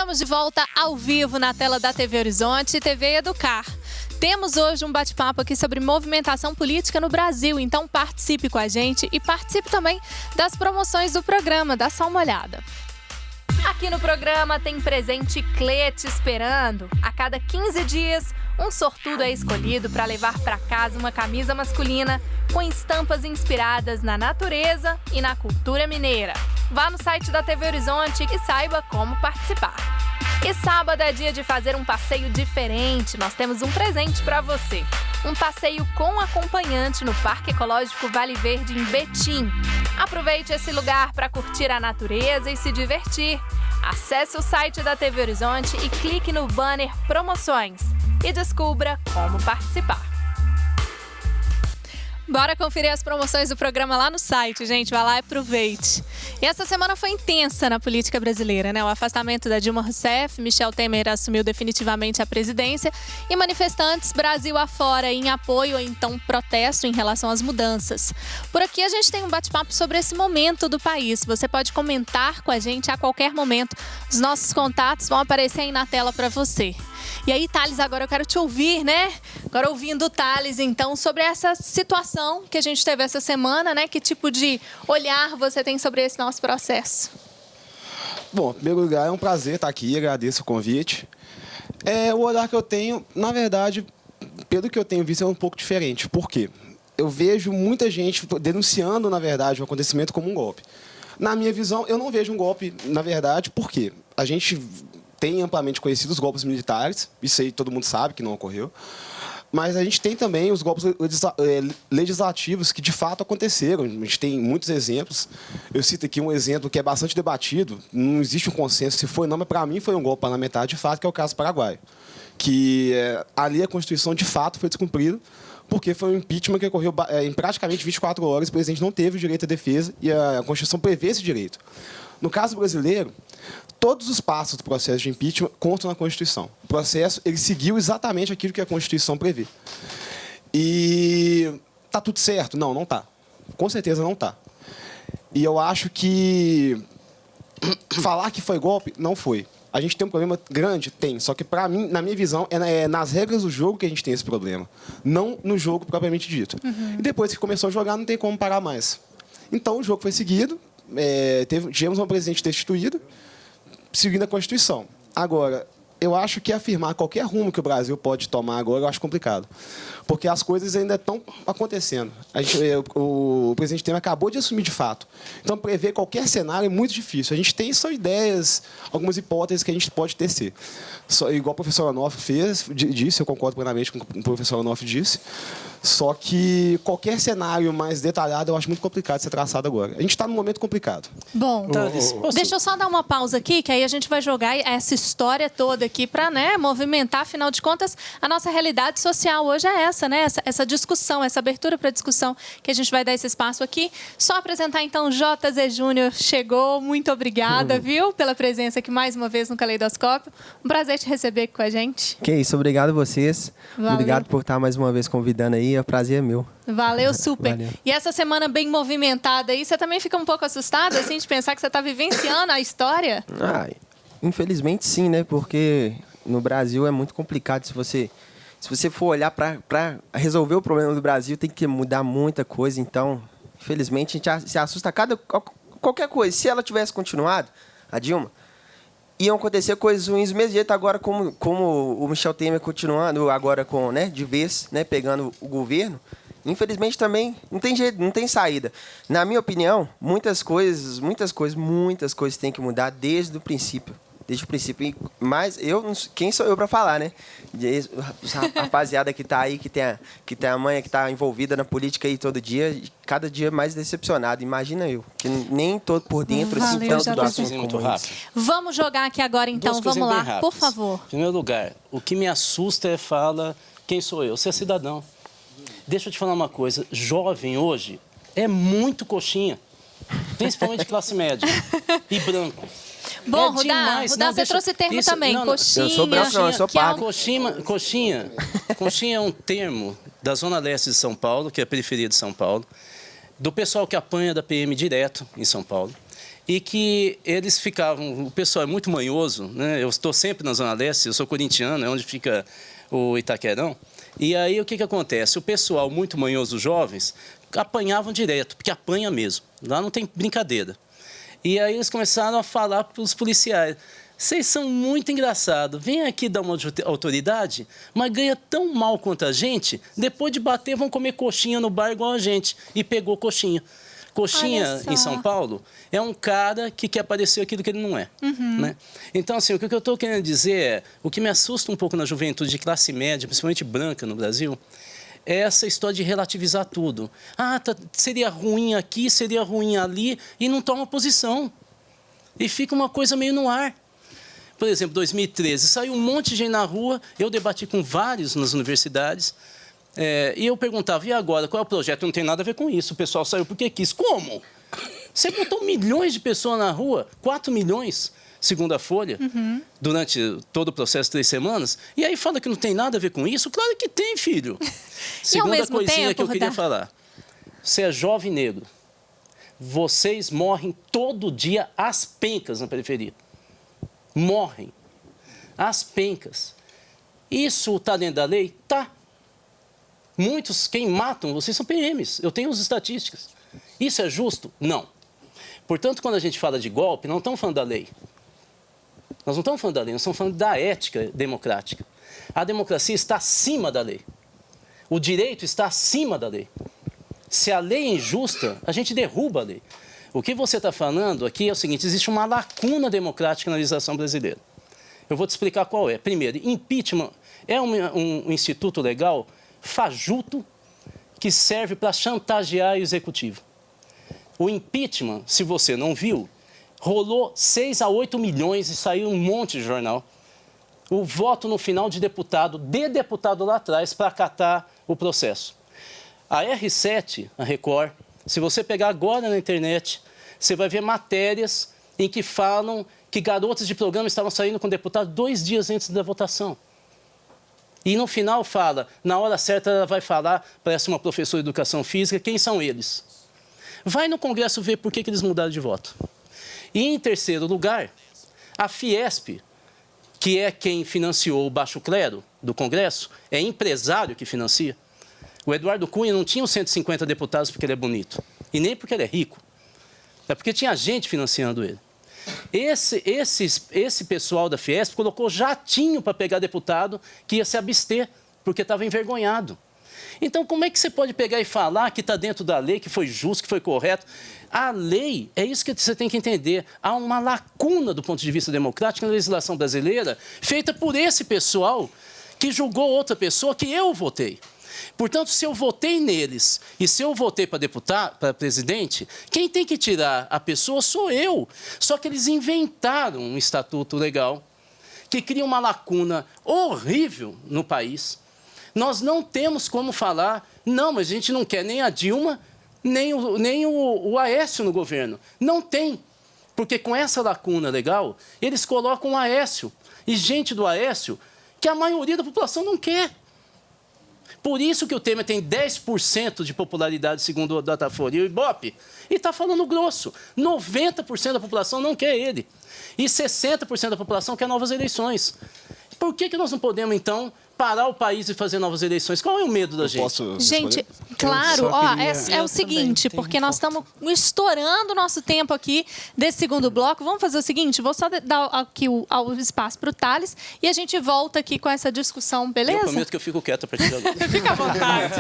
Estamos de volta ao vivo na tela da TV Horizonte e TV Educar. Temos hoje um bate-papo aqui sobre movimentação política no Brasil, então participe com a gente e participe também das promoções do programa, dá só uma olhada. Aqui no programa tem presente Clê te esperando. A cada 15 dias, um sortudo é escolhido para levar para casa uma camisa masculina com estampas inspiradas na natureza e na cultura mineira. Vá no site da TV Horizonte e saiba como participar. E sábado é dia de fazer um passeio diferente. Nós temos um presente para você. Um passeio com acompanhante no Parque Ecológico Vale Verde, em Betim. Aproveite esse lugar para curtir a natureza e se divertir. Acesse o site da TV Horizonte e clique no banner Promoções e descubra como participar. Bora conferir as promoções do programa lá no site, gente. Vai lá e aproveite. E essa semana foi intensa na política brasileira, né? O afastamento da Dilma Rousseff, Michel Temer assumiu definitivamente a presidência e manifestantes Brasil afora em apoio ou então protesto em relação às mudanças. Por aqui a gente tem um bate-papo sobre esse momento do país. Você pode comentar com a gente a qualquer momento. Os nossos contatos vão aparecer aí na tela para você. E aí, Thales, agora eu quero te ouvir, né? Agora ouvindo o Thales, então, sobre essa situação que a gente teve essa semana, né? Que tipo de olhar você tem sobre esse nosso processo? Bom, em primeiro lugar, é um prazer estar aqui, agradeço o convite. O olhar que eu tenho, na verdade, pelo que eu tenho visto, é um pouco diferente. Por quê? Eu vejo muita gente denunciando, na verdade, o acontecimento como um golpe. Na minha visão, eu não vejo um golpe, na verdade, por quê? A gente tem amplamente conhecido os golpes militares, isso aí todo mundo sabe que não ocorreu, mas a gente tem também os golpes legislativos que de fato aconteceram. A gente tem muitos exemplos. Eu cito aqui um exemplo que é bastante debatido, não existe um consenso se foi ou não, mas para mim foi um golpe parlamentar de fato, que é o caso paraguaio, que ali a Constituição de fato foi descumprida, porque foi um impeachment que ocorreu em praticamente 24 horas, o presidente não teve o direito à defesa e a Constituição prevê esse direito. No caso brasileiro, todos os passos do processo de impeachment constam na Constituição. O processo ele seguiu exatamente aquilo que a Constituição prevê. E está tudo certo? Não, não está. Com certeza não está. E eu acho que falar que foi golpe, não foi. A gente tem um problema grande? Tem. Só que, para mim, na minha visão, é nas regras do jogo que a gente tem esse problema. Não no jogo propriamente dito. E depois que começou a jogar, não tem como parar mais. Então, o jogo foi seguido. Tivemos um presidente destituído, seguindo a Constituição. Agora, eu acho que afirmar qualquer rumo que o Brasil pode tomar agora, eu acho complicado. Porque as coisas ainda estão acontecendo. O presidente Temer acabou de assumir de fato. Então, prever qualquer cenário é muito difícil. A gente tem só ideias, algumas hipóteses que a gente pode tecer. Igual o professor Onofre disse, eu concordo plenamente com o que o professor Onofre disse. Só que qualquer cenário mais detalhado eu acho muito complicado de ser traçado agora. A gente está num momento complicado. Bom, deixa eu só dar uma pausa aqui, que aí a gente vai jogar essa história toda aqui para, né, movimentar. Afinal de contas, a nossa realidade social hoje é essa, né? Essa discussão, essa abertura para discussão que a gente vai dar esse espaço aqui. Só apresentar, então, JZ Júnior chegou. Muito obrigada, viu, pela presença aqui mais uma vez no Caleidoscópio. Um prazer te receber aqui com a gente. Que isso, obrigado a vocês. Valeu. Obrigado por estar mais uma vez convidando aí. O prazer é meu. Valeu, super. Valeu. E essa semana bem movimentada aí, você também fica um pouco assustado, assim, de pensar que você está vivenciando a história? Infelizmente sim, né? Porque no Brasil é muito complicado. Se você for olhar para resolver o problema do Brasil, tem que mudar muita coisa. Então, infelizmente, a gente se assusta qualquer coisa. Se ela tivesse continuado, a Dilma, iam acontecer coisas ruins do mesmo jeito agora, como o Michel Temer continuando agora de vez, né, pegando o governo. Infelizmente também não tem jeito, não tem saída. Na minha opinião, muitas coisas têm que mudar desde o princípio. Desde o princípio. Mas quem sou eu para falar, né? A rapaziada que tá aí, que tem a mãe que tá envolvida na política aí todo dia, cada dia mais decepcionado. Imagina eu, que nem todo por dentro, assim, tanto do assunto muito rápido. Vamos jogar aqui agora, então. Vamos lá, por favor. Em primeiro lugar, o que me assusta é quem sou eu? Você é cidadão. Deixa eu te falar uma coisa. Jovem hoje é muito coxinha. Principalmente classe média e branco. Bom, Rudá, você trouxe termo também, coxinha. Eu sou branco, não, eu sou pago. Coxinha é um termo da Zona Leste de São Paulo, que é a periferia de São Paulo, do pessoal que apanha da PM direto em São Paulo. e que eles ficavam... O pessoal é muito manhoso, né? Eu estou sempre na Zona Leste, eu sou corintiano, é onde fica o Itaquerão. E aí, o que acontece? O pessoal muito manhoso, os jovens, apanhavam direto, porque apanha mesmo. Lá não tem brincadeira. E aí eles começaram a falar para os policiais: vocês são muito engraçados, vem aqui dar uma autoridade, mas ganha tão mal quanto a gente, depois de bater vão comer coxinha no bar igual a gente. E pegou coxinha. Coxinha, em São Paulo, é um cara que quer parecer aquilo que ele não é. Né? Então, assim, o que eu estou querendo dizer é, o que me assusta um pouco na juventude de classe média, principalmente branca no Brasil, é essa história de relativizar tudo. Ah, seria ruim aqui, seria ruim ali, e não toma posição. E fica uma coisa meio no ar. Por exemplo, 2013, saiu um monte de gente na rua, eu debati com vários nas universidades, e eu perguntava: e agora, qual é o projeto? Não tem nada a ver com isso, o pessoal saiu porque quis. Como? Você botou milhões de pessoas na rua, 4 milhões, segundo a Folha, durante todo o processo de 3 semanas, e aí fala que não tem nada a ver com isso? Claro que tem, filho. Segunda coisinha que eu queria falar. Você é jovem negro. Vocês morrem todo dia às pencas na periferia. Morrem. Às pencas. Isso está dentro da lei? Tá. Muitos, quem matam vocês são PMs. Eu tenho as estatísticas. Isso é justo? Não. Portanto, quando a gente fala de golpe, não estamos falando da lei. Nós não estamos falando da lei, nós estamos falando da ética democrática. A democracia está acima da lei. O direito está acima da lei. Se a lei é injusta, a gente derruba a lei. O que você está falando aqui é o seguinte: existe uma lacuna democrática na legislação brasileira. Eu vou te explicar qual é. Primeiro, impeachment é um instituto legal fajuto que serve para chantagear o executivo. O impeachment, se você não viu, rolou 6 a 8 milhões e saiu um monte de jornal. O voto no final de deputado lá atrás para acatar o processo. A R7, a Record, se você pegar agora na internet, você vai ver matérias em que falam que garotas de programa estavam saindo com o deputado 2 dias antes da votação. E no final fala, na hora certa ela vai falar, parece uma professora de educação física, quem são eles. Vai no Congresso ver por que eles mudaram de voto. E em terceiro lugar, a Fiesp, que é quem financiou o baixo clero do Congresso, é empresário que financia. O Eduardo Cunha não tinha os 150 deputados porque ele é bonito, e nem porque ele é rico. É porque tinha gente financiando ele. Esse pessoal da Fiesp colocou jatinho para pegar deputado que ia se abster, porque estava envergonhado. Então, como é que você pode pegar e falar que está dentro da lei, que foi justo, que foi correto? A lei, é isso que você tem que entender. Há uma lacuna do ponto de vista democrático na legislação brasileira, feita por esse pessoal que julgou outra pessoa que eu votei. Portanto, se eu votei neles e se eu votei para deputado, para presidente, quem tem que tirar a pessoa sou eu. Só que eles inventaram um estatuto legal que cria uma lacuna horrível no país. Nós não temos como falar, não, mas a gente não quer nem a Dilma, nem o Aécio no governo. Não tem, porque com essa lacuna legal, eles colocam o Aécio e gente do Aécio que a maioria da população não quer. Por isso que o Temer tem 10% de popularidade, segundo o Datafolha e o Ibope, e está falando grosso. 90% da população não quer ele. E 60% da população quer novas eleições. Por que nós não podemos, então, parar o país e fazer novas eleições? Qual é o medo da gente? Posso Gente, responder? claro, é o seguinte, também porque nós estamos estourando o nosso tempo aqui desse segundo bloco. Vamos fazer o seguinte, vou só dar aqui o espaço para o Thales e a gente volta aqui com essa discussão, beleza? Eu prometo que eu fico quieto a partir de agora. Fica à vontade.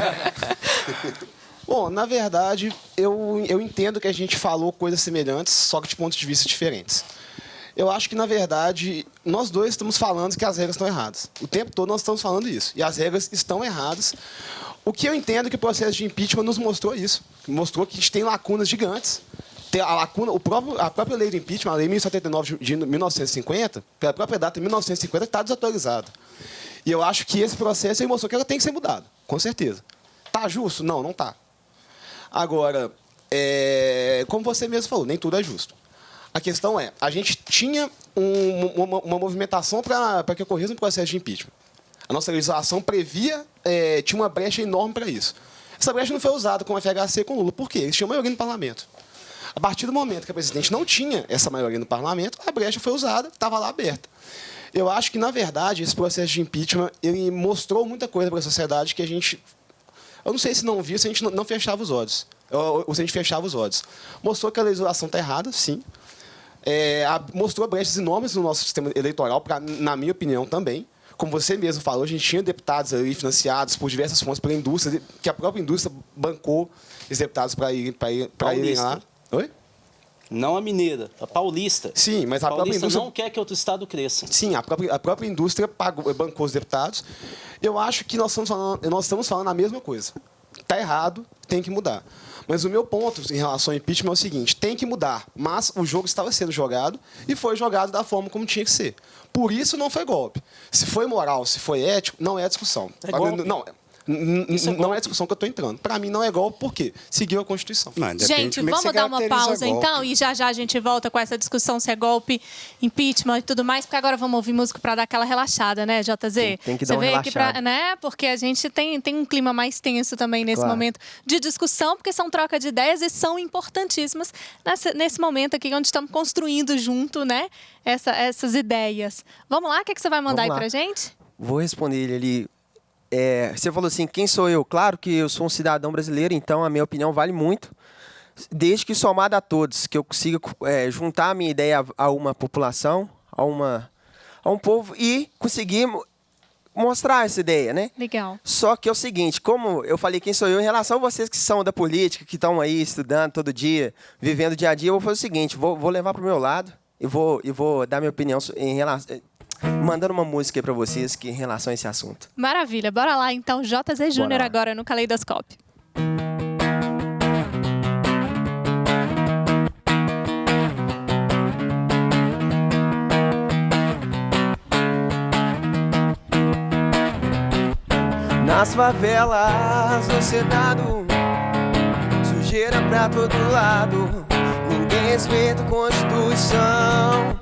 Bom, na verdade, eu entendo que a gente falou coisas semelhantes, só que de pontos de vista diferentes. Eu acho que, na verdade, nós dois estamos falando que as regras estão erradas. O tempo todo nós estamos falando isso. E as regras estão erradas. O que eu entendo que o processo de impeachment nos mostrou isso. Mostrou que a gente tem lacunas gigantes. Tem a lacuna, a própria lei do impeachment, a lei 1079 de 1950, pela própria data de 1950, está desatualizada. E eu acho que esse processo aí mostrou que ela tem que ser mudada, com certeza. Está justo? Não, não está. Agora, como você mesmo falou, nem tudo é justo. A questão é, a gente tinha uma movimentação para que ocorresse um processo de impeachment. A nossa legislação previa, tinha uma brecha enorme para isso. Essa brecha não foi usada com o FHC e com o Lula. Por quê? Eles tinham maioria no parlamento. A partir do momento que a presidente não tinha essa maioria no parlamento, a brecha foi usada, estava lá aberta. Eu acho que, na verdade, esse processo de impeachment ele mostrou muita coisa para a sociedade que a gente... Eu não sei se não via, se a gente não fechava os olhos. Ou se a gente fechava os olhos. Mostrou que a legislação está errada, sim. Mostrou brechas enormes no nosso sistema eleitoral, na minha opinião, também. Como você mesmo falou, a gente tinha deputados ali financiados por diversas fontes pela indústria, que a própria indústria bancou esses deputados para irem lá. Oi? Não a mineira, a paulista. Sim, mas a própria indústria não quer que outro estado cresça. Sim, a própria indústria bancou os deputados. Eu acho que nós estamos falando a mesma coisa. Está errado, tem que mudar. Mas o meu ponto em relação ao impeachment é o seguinte: tem que mudar, mas o jogo estava sendo jogado e foi jogado da forma como tinha que ser. Por isso não foi golpe. Se foi moral, se foi ético, não é discussão. Não é discussão que eu estou entrando. Para mim não é golpe, por quê? Seguiu a Constituição. Gente, vamos dar uma pausa então e já a gente volta com essa discussão se é golpe, impeachment e tudo mais, porque agora vamos ouvir música para dar aquela relaxada, né, JZ? Tem que dar uma relaxada. Né? Porque a gente tem um clima mais tenso também nesse momento de discussão, porque são troca de ideias e são importantíssimas nesse momento aqui onde estamos construindo junto, né, essas ideias. Vamos lá? O que você vai mandar aí pra gente? Vou responder ele ali. Você falou assim, quem sou eu? Claro que eu sou um cidadão brasileiro, então a minha opinião vale muito. Desde que somada a todos, que eu consiga juntar a minha ideia a uma população, a um povo e conseguir mostrar essa ideia, né? Legal. Só que é o seguinte, como eu falei quem sou eu, em relação a vocês que são da política, que estão aí estudando todo dia, vivendo o dia a dia, eu vou fazer o seguinte, vou levar para o meu lado e vou dar minha opinião em relação... Mandando uma música aí pra vocês em relação a esse assunto. Maravilha, bora lá então, JZ Júnior agora no Caleidoscópio. Nas favelas do Senado, sujeira pra todo lado, ninguém respeita a Constituição,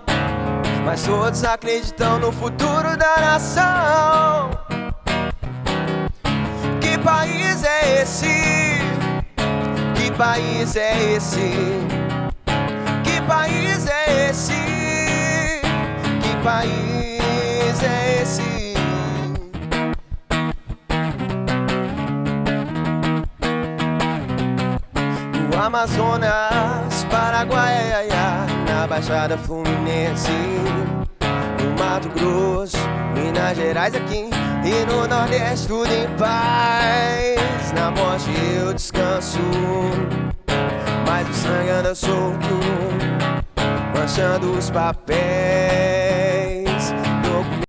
mas todos acreditam no futuro da nação. Que país é esse? Que país é esse? Que país é esse? Que país é esse? No Amazonas, Paraguaia, na Baixada Fluminense, no Mato Grosso, Minas Gerais aqui e no Nordeste tudo em paz. Na morte eu descanso, mas o sangue anda solto, manchando os papéis.